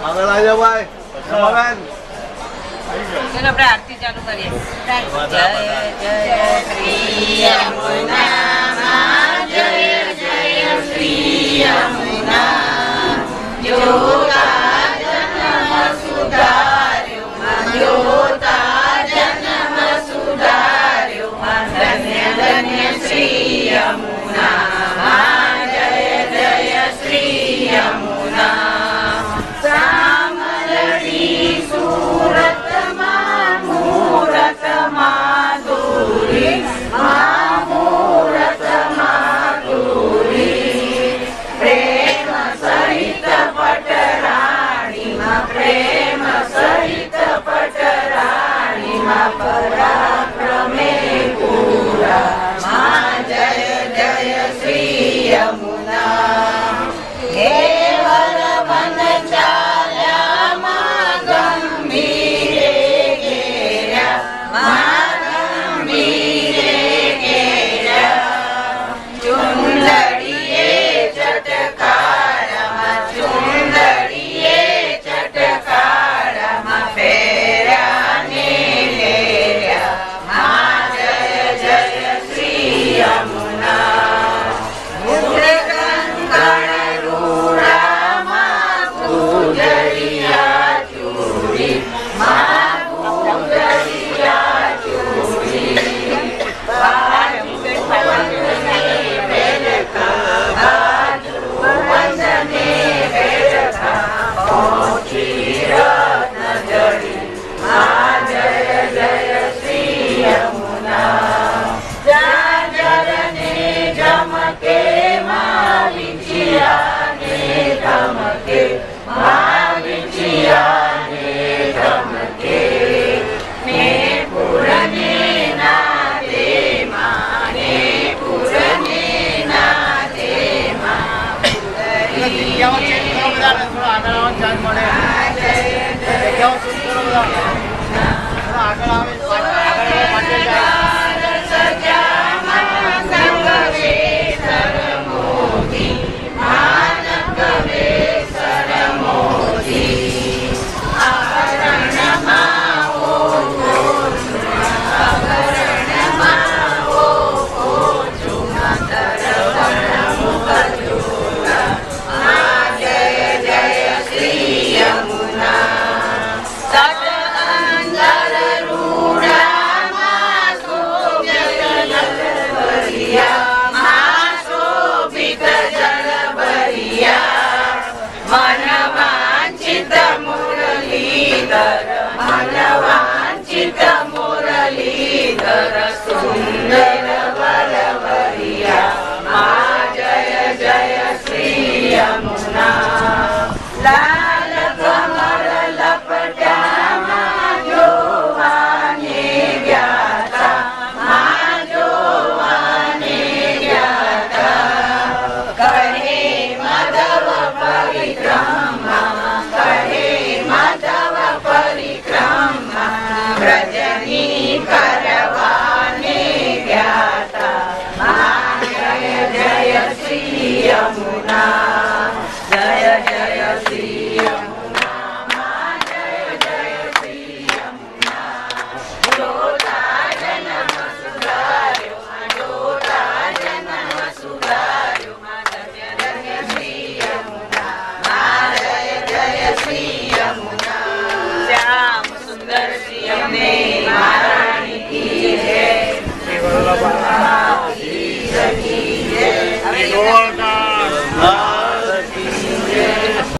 આગળ આવી જાઓ ભાઈ. બેન ચલો આપણે આરતી ચાલુ કરીએ. જય જય શ્રી યમુના જય જય શ્રી યમુના જોતા જન્મ સુધાર્યો જોતા જન્મ સુધાર્યો ધન્ય ધન્ય શ્રી યમુના જય જય શ્રી યમુના સામલડી સુરતમાં મૂરત માધુરી મૂરત માધુરી પ્રેમ સહિત પટરાણીમાં પ્રેમ સહિત પટરાણીમાં પરાક્રમે પૂરા જય જય શ્રી યમુના કેવલ વન ચાલ્યા માં ગંભીરે ઘેર્યા ગંભીરે ઘેર્યા ચુંદડીએ ચટકાળામાં ચુંદડીએ ચટકાળામાં ફેર્યા ને લેર્યા જય જય શ્રી યમુના મુદ્ર કંકણ રૂડામાં ગુજરિયા ચૂડી માં ગુજરિયા ચૂડી વંદને બેઠા પહોંચી રત્ન જડી જય જય શ્રી યમુના જાજરને જમકે માં વિજયાને ધમકે માં વિજયાને ધમકે ને પૂરને નાદે માને પૂરને નાદે માં મનવાંચિત મુરલીધર સુંદર વરવરિયા જય જય શ્રી યમુના લાલ કમળ લપટામાં જોવાને વ્યાતા જોવાને વ્યાતા કહે માધવ પરિક્રમા કહે માધવ પરિક્રમા વ્રજની કરવાને વ્યાતા જય જય શ્રી યમુના જય જય શ્રી યમુના જય જય શ્રી યમુના જોતા જન્મ સુધાર્યો જોતા જન્મ સુધાર્યો ધન્ય ધન્ય શ્રી યમુના જય જય શ્રી યમુના શ્યામ સુંદર શ્રી યમને મહારાણી કી જય.